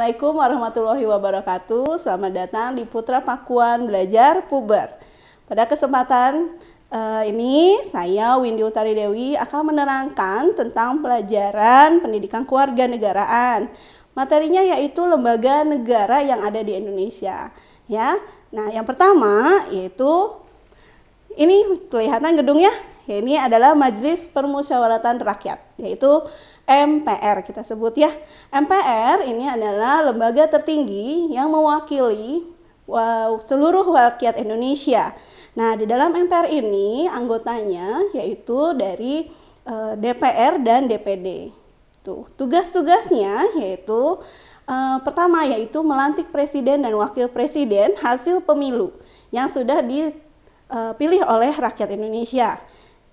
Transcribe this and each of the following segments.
Assalamualaikum warahmatullahi wabarakatuh. Selamat datang di Putra Pakuan Belajar Puber. Pada kesempatan ini saya Windy Utari Dewi akan menerangkan tentang pelajaran pendidikan kewarganegaraan. Materinya yaitu lembaga negara yang ada di Indonesia. Ya, nah yang pertama yaitu ini kelihatan gedungnya. Ya, ini adalah Majelis Permusyawaratan Rakyat, yaitu MPR kita sebut ya. MPR ini adalah lembaga tertinggi yang mewakili seluruh rakyat Indonesia. Nah, di dalam MPR ini anggotanya yaitu dari DPR dan DPD. Tuh, tugas-tugasnya yaitu pertama yaitu melantik presiden dan wakil presiden hasil pemilu yang sudah dipilih oleh rakyat Indonesia.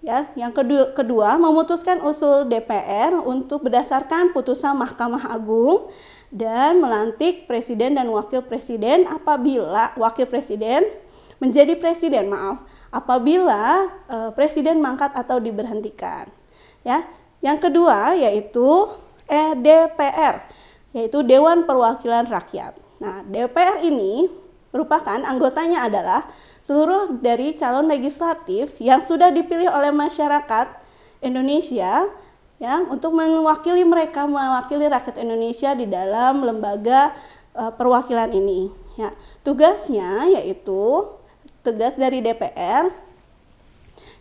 Ya, yang kedua memutuskan usul DPR untuk berdasarkan putusan Mahkamah Agung dan melantik presiden dan wakil presiden apabila wakil presiden menjadi presiden, apabila presiden mangkat atau diberhentikan. Ya, yang kedua yaitu DPR, yaitu Dewan Perwakilan Rakyat. Nah, DPR ini merupakan anggotanya adalah seluruh dari calon legislatif yang sudah dipilih oleh masyarakat Indonesia ya untuk mewakili rakyat Indonesia di dalam lembaga perwakilan ini. Ya, tugasnya yaitu tugas dari DPR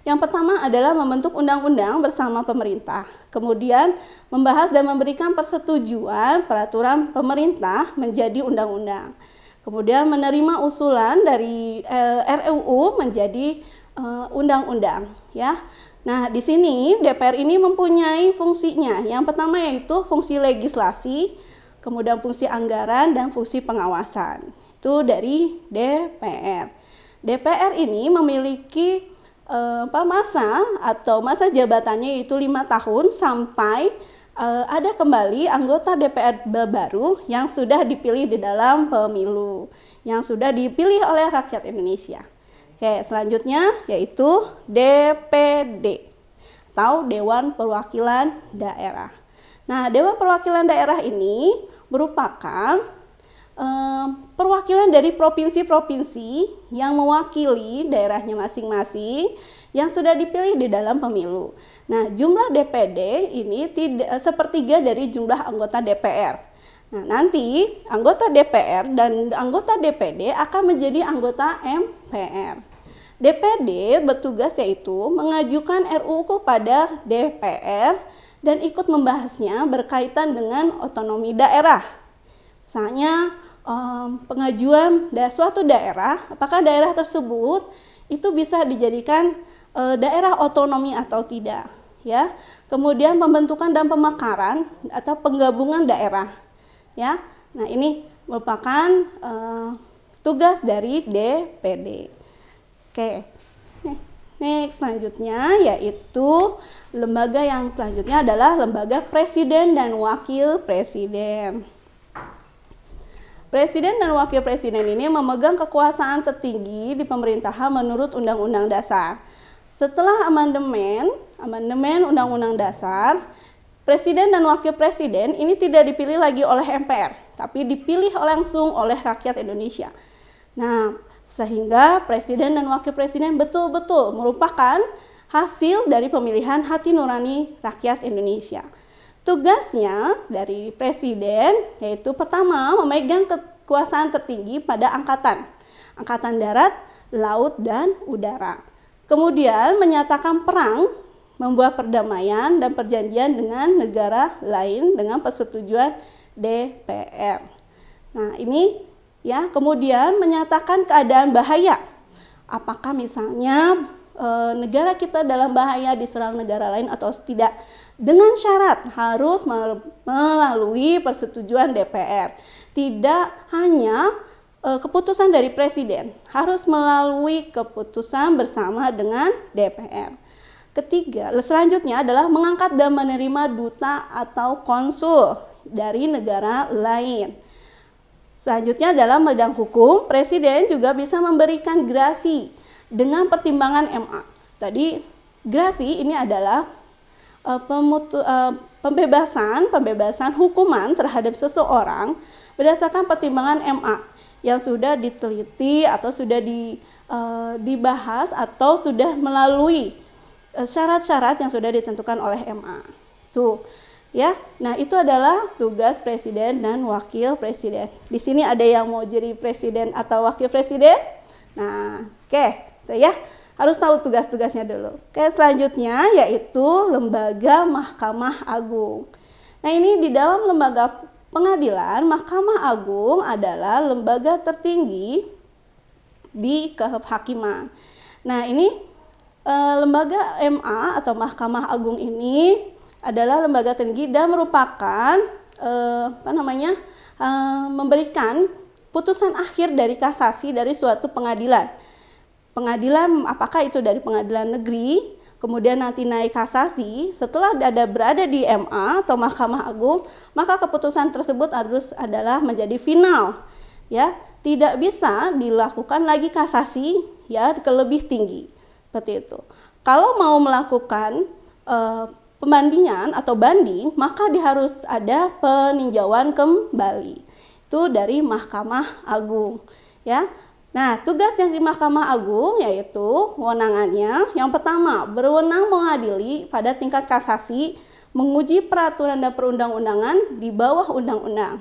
yang pertama adalah membentuk undang-undang bersama pemerintah, kemudian membahas dan memberikan persetujuan peraturan pemerintah menjadi undang-undang. Kemudian menerima usulan dari RUU menjadi undang-undang ya. Nah, di sini DPR ini mempunyai fungsinya. Yang pertama yaitu fungsi legislasi, kemudian fungsi anggaran dan fungsi pengawasan. Itu dari DPR. DPR ini memiliki masa jabatannya yaitu 5 tahun sampai ada kembali anggota DPR baru yang sudah dipilih di dalam pemilu, yang sudah dipilih oleh rakyat Indonesia. Oke, selanjutnya yaitu DPD atau Dewan Perwakilan Daerah. Nah, Dewan Perwakilan Daerah ini merupakan perwakilan dari provinsi-provinsi yang mewakili daerahnya masing-masing yang sudah dipilih di dalam pemilu. Nah, jumlah DPD ini sepertiga dari jumlah anggota DPR. Nah, nanti anggota DPR dan anggota DPD akan menjadi anggota MPR. DPD bertugas yaitu mengajukan RUU kepada DPR dan ikut membahasnya berkaitan dengan otonomi daerah. Misalnya pengajuan suatu daerah, apakah daerah tersebut itu bisa dijadikan daerah otonomi atau tidak, ya. Kemudian pembentukan dan pemekaran atau penggabungan daerah, ya. Nah, ini merupakan tugas dari DPD. Oke. Next, selanjutnya yaitu lembaga yang selanjutnya adalah lembaga presiden dan wakil presiden. Presiden dan wakil presiden ini memegang kekuasaan tertinggi di pemerintahan menurut Undang-Undang Dasar. Setelah amandemen Undang-Undang Dasar, presiden dan wakil presiden ini tidak dipilih lagi oleh MPR, tapi dipilih langsung oleh rakyat Indonesia. Nah, sehingga presiden dan wakil presiden betul-betul merupakan hasil dari pemilihan hati nurani rakyat Indonesia. Tugasnya dari presiden yaitu pertama memegang kekuasaan tertinggi pada angkatan darat, laut, dan udara. Kemudian menyatakan perang, membuat perdamaian dan perjanjian dengan negara lain dengan persetujuan DPR. Nah, ini ya, kemudian menyatakan keadaan bahaya. Apakah misalnya negara kita dalam bahaya diserang negara lain atau tidak, dengan syarat harus melalui persetujuan DPR. Tidak hanya keputusan dari presiden, harus melalui keputusan bersama dengan DPR. Ketiga, selanjutnya adalah mengangkat dan menerima duta atau konsul dari negara lain. Selanjutnya dalam bidang hukum, presiden juga bisa memberikan grasi dengan pertimbangan MA. Tadi grasi ini adalah pembebasan hukuman terhadap seseorang berdasarkan pertimbangan MA yang sudah diteliti atau sudah dibahas atau sudah melalui syarat-syarat yang sudah ditentukan oleh MA. Tuh, ya. Nah, itu adalah tugas presiden dan wakil presiden. Di sini ada yang mau jadi presiden atau wakil presiden? Nah, oke, tuh ya. Harus tahu tugas-tugasnya dulu. Oke, selanjutnya yaitu lembaga Mahkamah Agung. Nah, ini di dalam lembaga pengadilan, Mahkamah Agung adalah lembaga tertinggi di kehakiman. Nah, ini lembaga MA atau Mahkamah Agung ini adalah lembaga tinggi dan merupakan memberikan putusan akhir dari kasasi dari suatu pengadilan. Pengadilan apakah itu dari pengadilan negeri, kemudian nanti naik kasasi, setelah berada di MA atau Mahkamah Agung, maka keputusan tersebut adalah menjadi final, ya, tidak bisa dilakukan lagi kasasi, ya, ke lebih tinggi, seperti itu. Kalau mau melakukan pembandingan atau banding, maka harus ada peninjauan kembali, itu dari Mahkamah Agung, ya. Nah, tugas yang di Mahkamah Agung yaitu wewenangannya yang pertama, berwenang mengadili pada tingkat kasasi, menguji peraturan dan perundang-undangan di bawah undang-undang.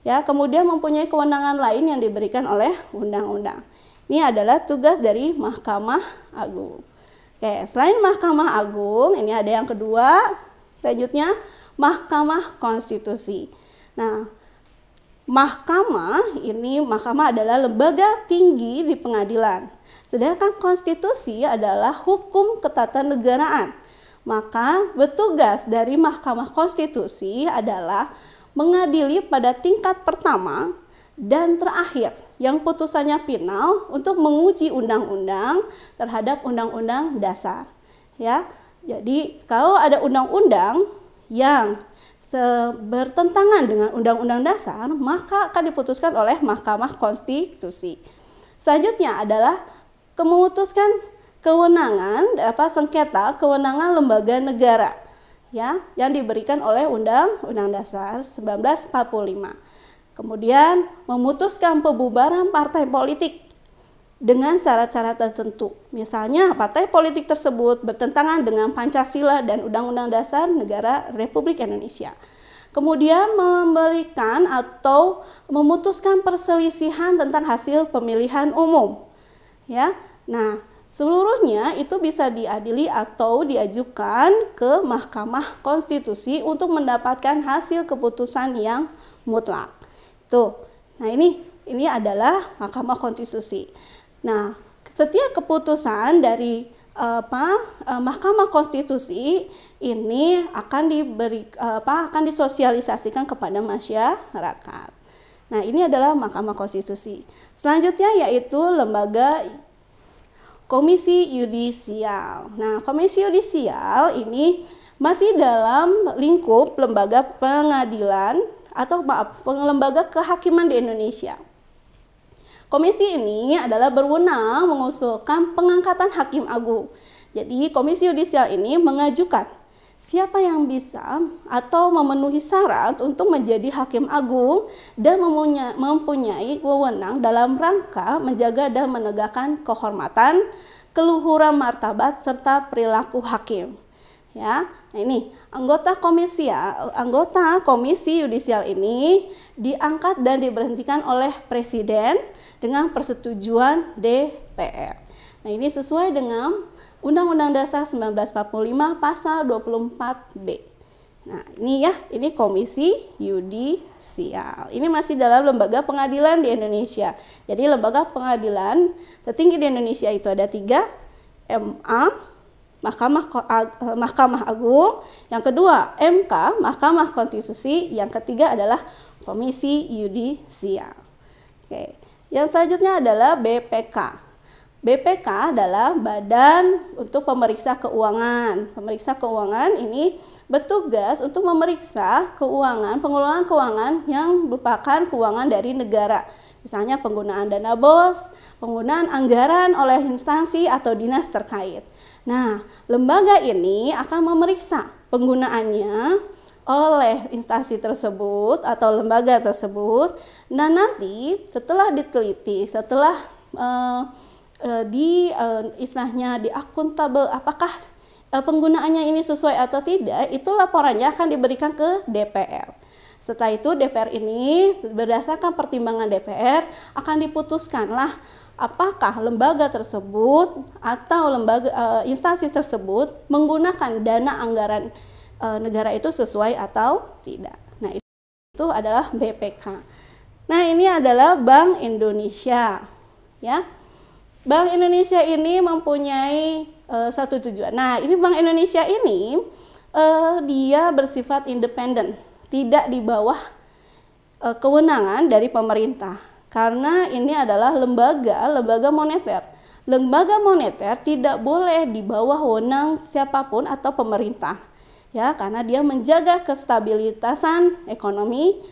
Ya, kemudian mempunyai kewenangan lain yang diberikan oleh undang-undang. Ini adalah tugas dari Mahkamah Agung. Oke, selain Mahkamah Agung, ini ada yang kedua, selanjutnya Mahkamah Konstitusi. Nah, Mahkamah adalah lembaga tinggi di pengadilan. Sedangkan konstitusi adalah hukum ketatanegaraan. Maka bertugas dari Mahkamah Konstitusi adalah mengadili pada tingkat pertama dan terakhir yang putusannya final untuk menguji undang-undang terhadap undang-undang dasar. Ya. Jadi kalau ada undang-undang yang bertentangan dengan undang-undang dasar, maka akan diputuskan oleh Mahkamah Konstitusi. Selanjutnya adalah memutuskan kewenangan sengketa kewenangan lembaga negara, ya, yang diberikan oleh Undang-Undang Dasar 1945. Kemudian memutuskan pembubaran partai politik dengan syarat-syarat tertentu. Misalnya partai politik tersebut bertentangan dengan Pancasila dan Undang-Undang Dasar Negara Republik Indonesia. Kemudian memberikan atau memutuskan perselisihan tentang hasil pemilihan umum. Ya. Nah, seluruhnya itu bisa diadili atau diajukan ke Mahkamah Konstitusi untuk mendapatkan hasil keputusan yang mutlak. Tuh. Nah, ini adalah Mahkamah Konstitusi. Nah, setiap keputusan dari Mahkamah Konstitusi ini akan disosialisasikan kepada masyarakat. Nah, ini adalah Mahkamah Konstitusi. Selanjutnya yaitu lembaga Komisi Yudisial. Nah, Komisi Yudisial ini masih dalam lingkup lembaga pengadilan atau lembaga kehakiman di Indonesia. Komisi ini adalah berwenang mengusulkan pengangkatan hakim agung. Jadi komisi yudisial ini mengajukan siapa yang bisa atau memenuhi syarat untuk menjadi hakim agung dan mempunyai wewenang dalam rangka menjaga dan menegakkan kehormatan, keluhuran martabat serta perilaku hakim. Ya, nah ini anggota komisi yudisial ini diangkat dan diberhentikan oleh presiden dengan persetujuan DPR. Nah, ini sesuai dengan Undang-Undang Dasar 1945 pasal 24B. Nah, ini komisi yudisial. Ini masih dalam lembaga pengadilan di Indonesia. Jadi lembaga pengadilan tertinggi di Indonesia itu ada 3, MA, Mahkamah Agung, yang kedua MK, Mahkamah Konstitusi, yang ketiga adalah Komisi Yudisial. Oke. Yang selanjutnya adalah BPK. BPK adalah Badan untuk Pemeriksa Keuangan. Pemeriksa keuangan ini bertugas untuk memeriksa pengelolaan keuangan yang merupakan keuangan dari negara. Misalnya penggunaan dana BOS, penggunaan anggaran oleh instansi atau dinas terkait. Nah, lembaga ini akan memeriksa penggunaannya oleh instansi tersebut atau lembaga tersebut. Nah, nanti setelah diteliti, setelah istilahnya di akuntabel, apakah penggunaannya ini sesuai atau tidak, itu laporannya akan diberikan ke DPR. Setelah itu DPR ini berdasarkan pertimbangan DPR akan diputuskanlah apakah lembaga tersebut atau instansi tersebut menggunakan dana anggaran negara itu sesuai atau tidak. Nah, itu adalah BPK. Nah, ini adalah Bank Indonesia, ya. Bank Indonesia ini mempunyai satu tujuan. Nah, ini Bank Indonesia ini dia bersifat independen, tidak di bawah kewenangan dari pemerintah. Karena ini adalah lembaga moneter. Lembaga moneter tidak boleh di bawah wewenang siapapun atau pemerintah. Ya, karena dia menjaga kestabilitasan ekonomi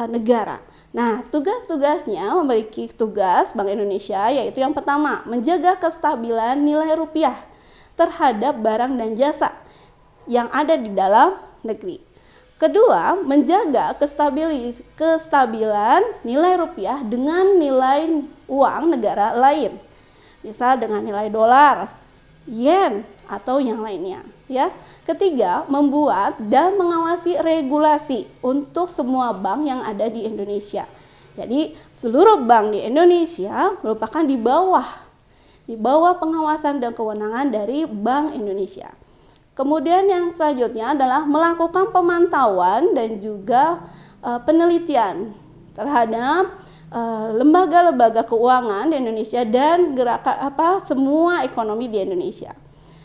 negara. Nah, tugas-tugasnya memiliki tugas Bank Indonesia, yaitu yang pertama, menjaga kestabilan nilai rupiah terhadap barang dan jasa yang ada di dalam negeri. Kedua, menjaga kestabilan nilai rupiah dengan nilai uang negara lain. Misal dengan nilai dolar, yen, atau yang lainnya, ya. Ketiga, membuat dan mengawasi regulasi untuk semua bank yang ada di Indonesia. Jadi, seluruh bank di Indonesia merupakan di bawah pengawasan dan kewenangan dari Bank Indonesia. Kemudian yang selanjutnya adalah melakukan pemantauan dan juga penelitian terhadap lembaga-lembaga keuangan di Indonesia dan semua ekonomi di Indonesia.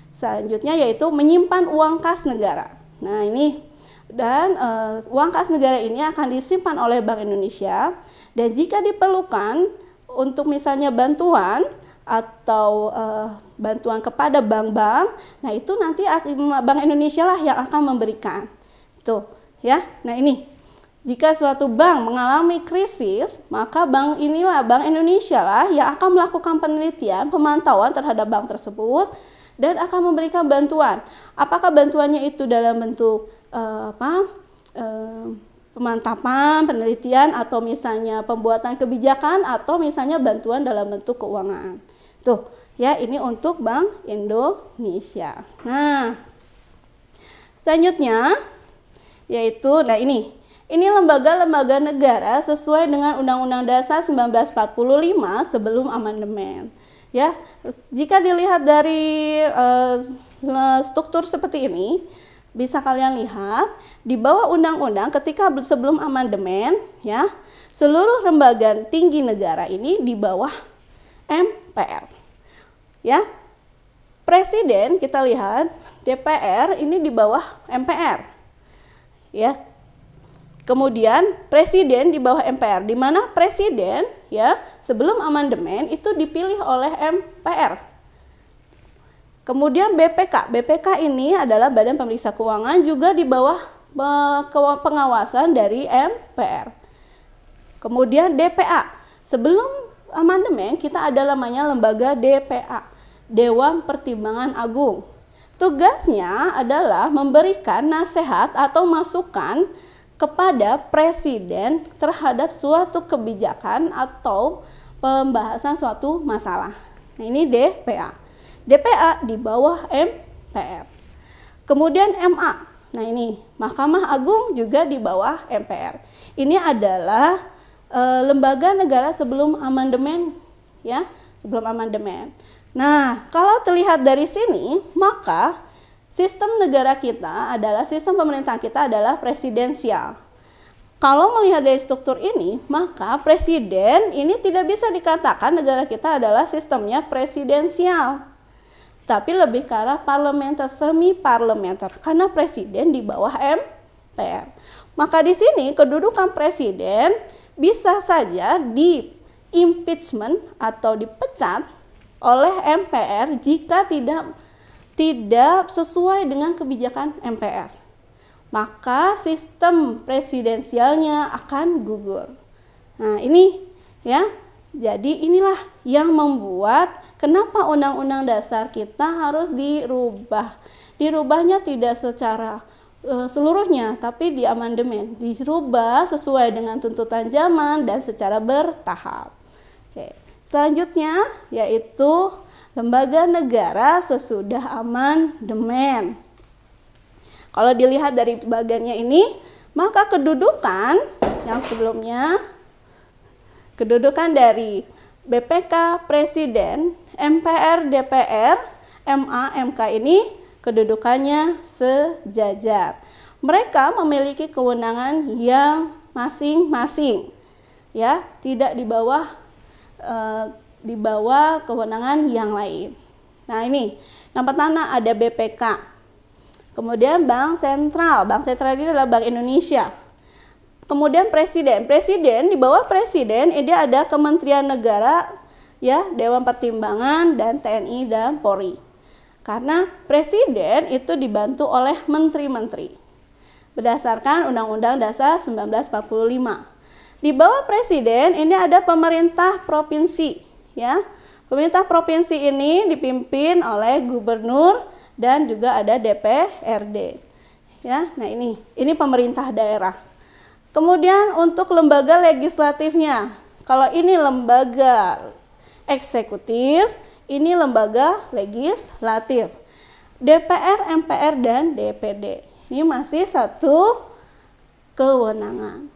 Selanjutnya yaitu menyimpan uang kas negara. Nah, ini dan uang kas negara ini akan disimpan oleh Bank Indonesia, dan jika diperlukan untuk misalnya bantuan atau bantuan kepada bank-bank, nah itu nanti Bank Indonesia lah yang akan memberikan. Tuh, ya. Nah, ini jika suatu bank mengalami krisis, maka Bank Indonesia lah yang akan melakukan penelitian, pemantauan terhadap bank tersebut dan akan memberikan bantuan. Apakah bantuannya itu dalam bentuk pemantapan, penelitian, atau misalnya pembuatan kebijakan, atau misalnya bantuan dalam bentuk keuangan. Tuh, ya, ini untuk Bank Indonesia. Nah, selanjutnya yaitu, nah ini lembaga-lembaga negara sesuai dengan Undang-Undang Dasar 1945 sebelum amandemen. Ya, jika dilihat dari struktur seperti ini, bisa kalian lihat di bawah undang-undang ketika sebelum amandemen, ya, seluruh lembaga tinggi negara ini di bawah MPR. Ya, Presiden kita lihat DPR ini di bawah MPR. Ya. Kemudian Presiden di bawah MPR, di mana Presiden, ya, sebelum amandemen itu dipilih oleh MPR. Kemudian BPK ini adalah Badan Pemeriksa Keuangan, juga di bawah pengawasan dari MPR. Kemudian DPA, sebelum amandemen kita ada namanya lembaga DPA, Dewan Pertimbangan Agung. Tugasnya adalah memberikan nasihat atau masukan kepada Presiden terhadap suatu kebijakan atau pembahasan suatu masalah. Nah, ini DPA. DPA di bawah MPR. Kemudian MA. Nah, ini Mahkamah Agung juga di bawah MPR. Ini adalah lembaga negara sebelum amandemen, ya, sebelum amandemen. Nah, kalau terlihat dari sini, maka sistem negara kita adalah, sistem pemerintahan kita adalah presidensial. Kalau melihat dari struktur ini, maka presiden ini tidak bisa dikatakan negara kita adalah sistemnya presidensial, tapi lebih ke arah parlementer, semi parlementer, karena presiden di bawah MPR. Maka di sini kedudukan presiden bisa saja di impeachment atau dipecat oleh MPR jika tidak sesuai dengan kebijakan MPR. Maka sistem presidensialnya akan gugur. Nah, ini, ya. Jadi inilah yang membuat kenapa Undang-Undang Dasar kita harus dirubah. Dirubahnya tidak secara seluruhnya, tapi di amandemen dirubah sesuai dengan tuntutan zaman dan secara bertahap. Oke. Selanjutnya yaitu lembaga negara sesudah amandemen. Kalau dilihat dari bagiannya ini, maka kedudukan yang sebelumnya, kedudukan dari BPK Presiden, MPR, DPR, MA, MK ini kedudukannya sejajar. Mereka memiliki kewenangan yang masing-masing, ya, tidak di bawah kewenangan yang lain. Nah, ini yang pertama ada BPK. Kemudian Bank Sentral ini adalah Bank Indonesia. Kemudian Presiden di bawah Presiden ini ada Kementerian Negara, ya, Dewan Pertimbangan, dan TNI dan Polri. Karena Presiden itu dibantu oleh menteri-menteri berdasarkan Undang-Undang Dasar 1945. Di bawah Presiden ini ada pemerintah provinsi, ya. Pemerintah provinsi ini dipimpin oleh gubernur dan juga ada DPRD, ya. Nah, ini pemerintah daerah. Kemudian untuk lembaga legislatifnya, kalau ini lembaga eksekutif, ini lembaga legislatif. DPR, MPR, dan DPD. Ini masih satu kewenangan.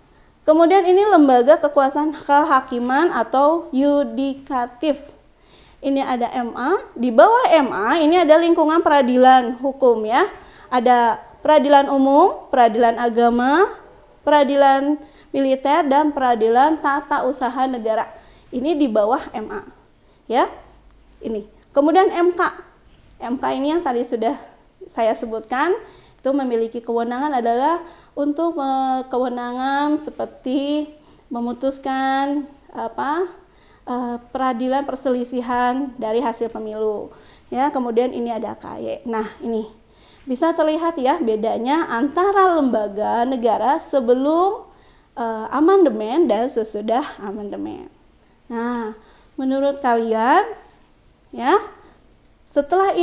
Kemudian ini lembaga kekuasaan kehakiman atau yudikatif. Ini ada MA, di bawah MA ini ada lingkungan peradilan hukum, ya. Ada peradilan umum, peradilan agama, peradilan militer, dan peradilan tata usaha negara. Ini di bawah MA, ya. Ini. Kemudian MK. MK ini yang tadi sudah saya sebutkan, itu memiliki kewenangan adalah untuk kewenangan seperti memutuskan peradilan perselisihan dari hasil pemilu, ya. Kemudian ini ada KY. Nah, ini bisa terlihat, ya, bedanya antara lembaga negara sebelum amandemen dan sesudah amandemen. Nah, menurut kalian, ya, setelah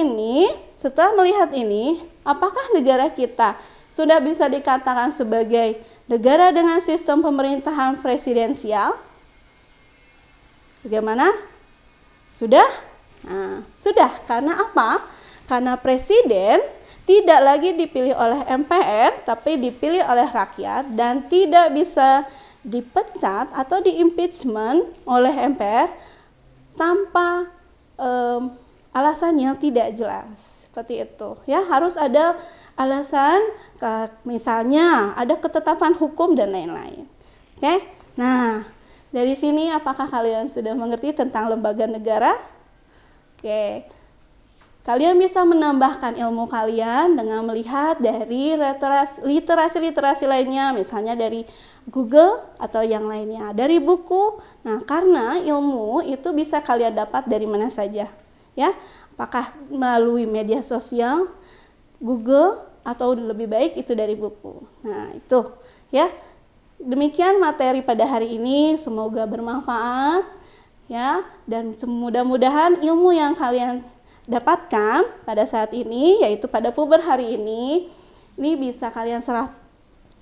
melihat ini, apakah negara kita sudah bisa dikatakan sebagai negara dengan sistem pemerintahan presidensial? Bagaimana? Sudah? Nah, sudah. Karena apa? Karena presiden tidak lagi dipilih oleh MPR, tapi dipilih oleh rakyat dan tidak bisa dipecat atau diimpeachment oleh MPR tanpa alasan yang tidak jelas. Seperti itu, ya. Harus ada alasan, misalnya ada ketetapan hukum dan lain-lain. Oke? Nah, dari sini apakah kalian sudah mengerti tentang lembaga negara? Oke. Kalian bisa menambahkan ilmu kalian dengan melihat dari literasi lainnya, misalnya dari Google atau yang lainnya, dari buku. Nah, karena ilmu itu bisa kalian dapat dari mana saja, ya. Apakah melalui media sosial, Google, atau lebih baik itu dari buku. Nah, itu, ya. Demikian materi pada hari ini, semoga bermanfaat, ya, dan mudah-mudahan ilmu yang kalian dapatkan pada saat ini, yaitu pada puber hari ini bisa kalian serap,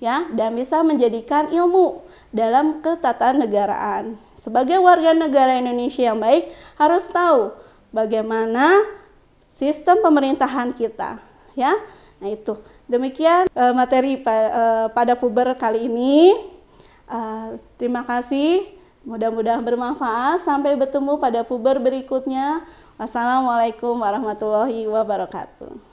ya, dan bisa menjadikan ilmu dalam ketatanegaraan. Sebagai warga negara Indonesia yang baik, harus tahu bagaimana sistem pemerintahan kita, ya. Nah, itu. Demikian materi pada puber kali ini. Terima kasih. Mudah-mudahan bermanfaat. Sampai bertemu pada puber berikutnya. Wassalamualaikum warahmatullahi wabarakatuh.